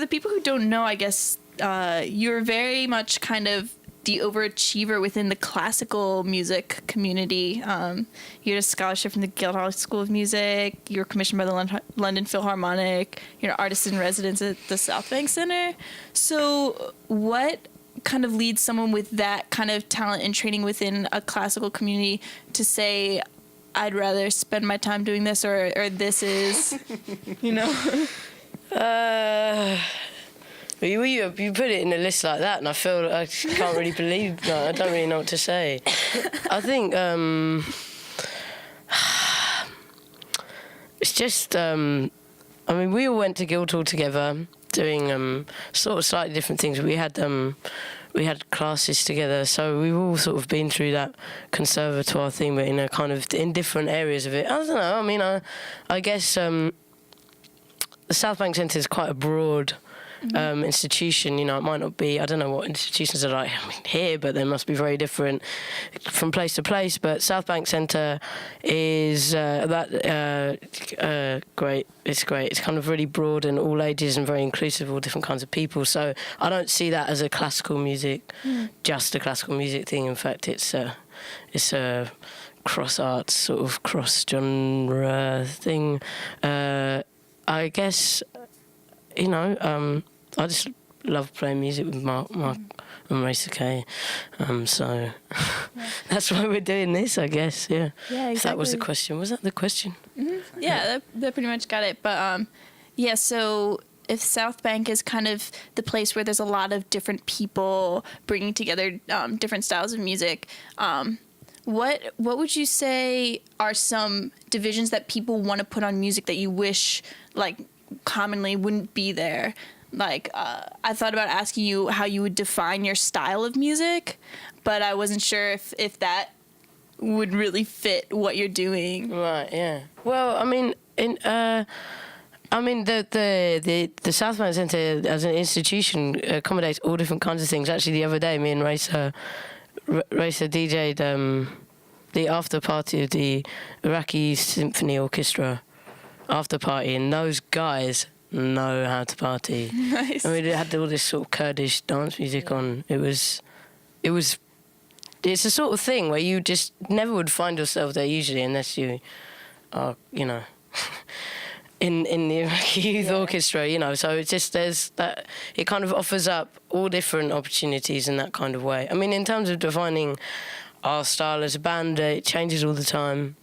the people who don't know, I guess you're very much kind of the overachiever within the classical music community. You had a scholarship from the Guildhall School of Music. You were commissioned by the London Philharmonic. You're an artist in residence at the South Bank Center. So what kind of leads someone with that kind of talent and training within a classical community to say, I'd rather spend my time doing this, or this is, you know? You put it in a list like that, and I feel I can't really believe that. I don't really know what to say. I think it's just. I mean, we all went to Guildhall together, doing sort of slightly different things. We had classes together, so we've all sort of been through that conservatoire thing, but in different areas of it. I don't know. I mean, I guess the South Bank Centre is quite a broad institution. You know, it might not be, I don't know what institutions are like here, but they must be very different from place to place. But South Bank Centre is great. It's great. It's kind of really broad and all ages and very inclusive of all different kinds of people. So I don't see that as a classical music, just a classical music thing. In fact, it's a cross arts sort of cross genre thing. I guess, you know, I just love playing music with Mark and Racer K. So that's why we're doing this, I guess, yeah. Yeah, exactly. If that was the question. Was that the question? Mm-hmm. Yeah, that pretty much got it. But, yeah, so if South Bank is kind of the place where there's a lot of different people bringing together different styles of music, what would you say are some divisions that people want to put on music that you wish, like, commonly wouldn't be there? Like, I thought about asking you how you would define your style of music, but I wasn't sure if that would really fit what you're doing. Right, yeah. Well, I mean, the South Bank Centre as an institution accommodates all different kinds of things. Actually, the other day, me and Racer DJ'd the after party of the Iraqi Symphony Orchestra after party, and those guys know how to party. Nice. I mean, it had all this sort of Kurdish dance music on. It's the sort of thing where you just never would find yourself there usually unless you are, you know, in the Iraqi Youth Orchestra, you know. So it's just, there's that, it kind of offers up all different opportunities in that kind of way. I mean, in terms of defining our style as a band, it changes all the time.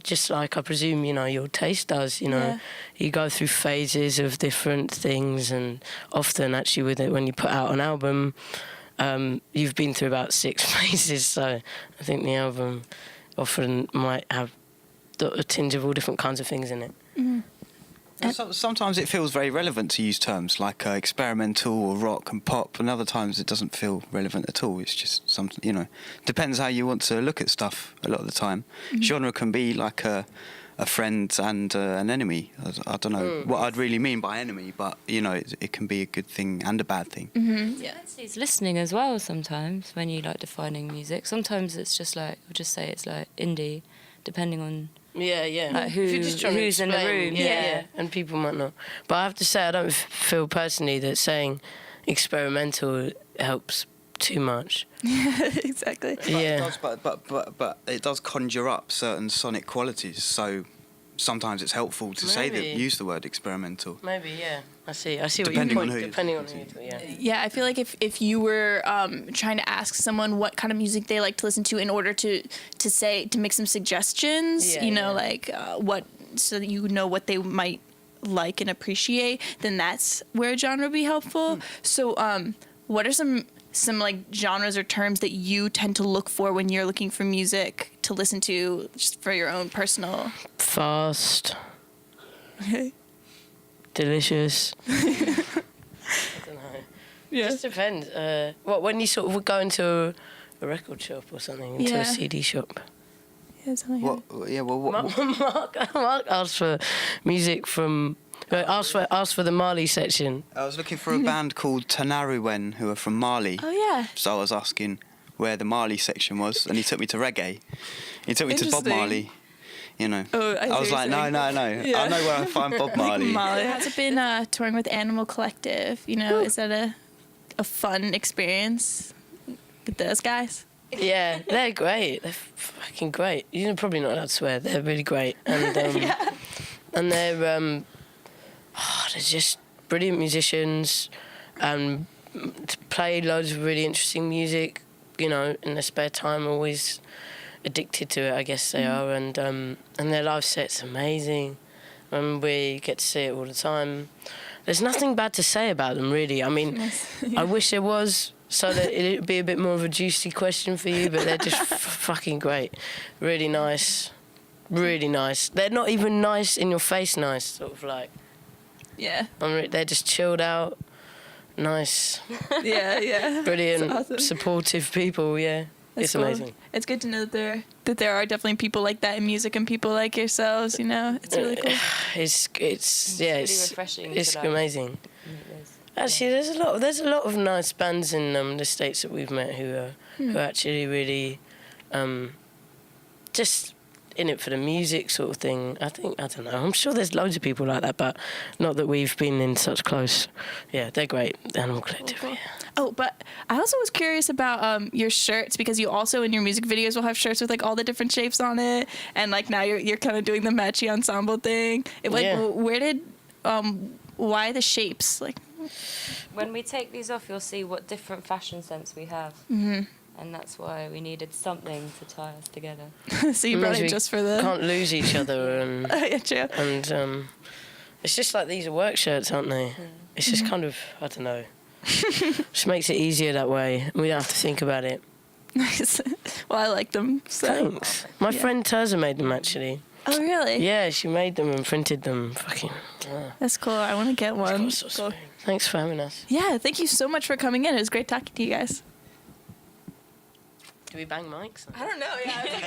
Just like I presume, you know, your taste does, you know. You go through phases of different things, and often actually with it, when you put out an album, you've been through about 6 phases, so I think the album often might have a tinge of all different kinds of things in it. Mm-hmm. Sometimes it feels very relevant to use terms like experimental or rock and pop, and other times it doesn't feel relevant at all. It's just something, you know, depends how you want to look at stuff a lot of the time. Mm-hmm. Genre can be like a friend and an enemy. I don't know what I'd really mean by enemy, but, you know, it can be a good thing and a bad thing. Mm-hmm. Yeah. It's listening as well sometimes when you like defining music. Sometimes it's just like, we'll just say it's like indie, depending on... Yeah. Like who's in the room. Yeah, and people might not. But I have to say, I don't feel personally that saying experimental helps too much. Yeah, exactly. But it does conjure up certain sonic qualities, so sometimes it's helpful to use the word experimental. Maybe, yeah. I see what Depending you mean. on who. Depending on who, yeah. Yeah, I feel like if you were trying to ask someone what kind of music they like to listen to in order to make some suggestions, like so that you know what they might like and appreciate, then that's where a genre would be helpful. So what are some like genres or terms that you tend to look for when you're looking for music to listen to, just for your own personal? Fast. Okay. Delicious. I don't know. Yeah. It just depends. When you sort of would go into a record shop or something, into a CD shop. Yeah, something like Mark asked for music from... asked for the Mali section. I was looking for a band called Tanaruwen, who are from Mali. Oh, yeah. So I was asking where the Mali section was, and he took me to reggae. He took me to Bob Marley. you know. Oh, I see I was what like, you're no. saying. Yeah. I know where I find Bob Marley. Molly, how's it been touring with Animal Collective? You know, is that a fun experience with those guys? Yeah, they're great. They're fucking great. You're probably not allowed to swear. They're really great. And and they're just brilliant musicians and play loads of really interesting music, you know, in their spare time, always addicted to it, I guess they are. And their live set's amazing. And we get to see it all the time. There's nothing bad to say about them, really. I mean, I wish there was, so that it'd be a bit more of a juicy question for you, but they're just fucking great. Really nice. Really nice. They're not even nice in your face nice, sort of like. Yeah. They're just chilled out, nice. Yeah. Brilliant, Awesome. supportive people, yeah. That's it's cool. amazing. It's good to know that there are definitely people like that in music and people like yourselves, you know? It's really cool. It's really refreshing to, It's like, amazing. Actually, there's a lot of nice bands in the States that we've met who are actually really just in it for the music sort of thing. I don't know. I'm sure there's loads of people like that, but not that we've been in such close. Yeah, they're great. Animal Collective. Cool. Yeah. Oh, but I also was curious about your shirts, because you also in your music videos will have shirts with like all the different shapes on it, and like now you're kind of doing the matchy ensemble thing. Where did why the shapes like? When we take these off, you'll see what different fashion sense we have. And that's why we needed something to tie us together. So you brought it just for the... Can't lose each other. And, yeah, true. And it's just like these are work shirts, aren't they? Yeah. It's just kind of, I don't know. Just makes it easier that way. We don't have to think about it. Nice. Well, I like them. So. Thanks. My friend Terza made them, actually. Oh, really? Yeah, she made them and printed them. Fucking... That's cool. I want to get one. So cool. Thanks for having us. Yeah, thank you so much for coming in. It was great talking to you guys. Do we bang mics? I don't know. Yeah.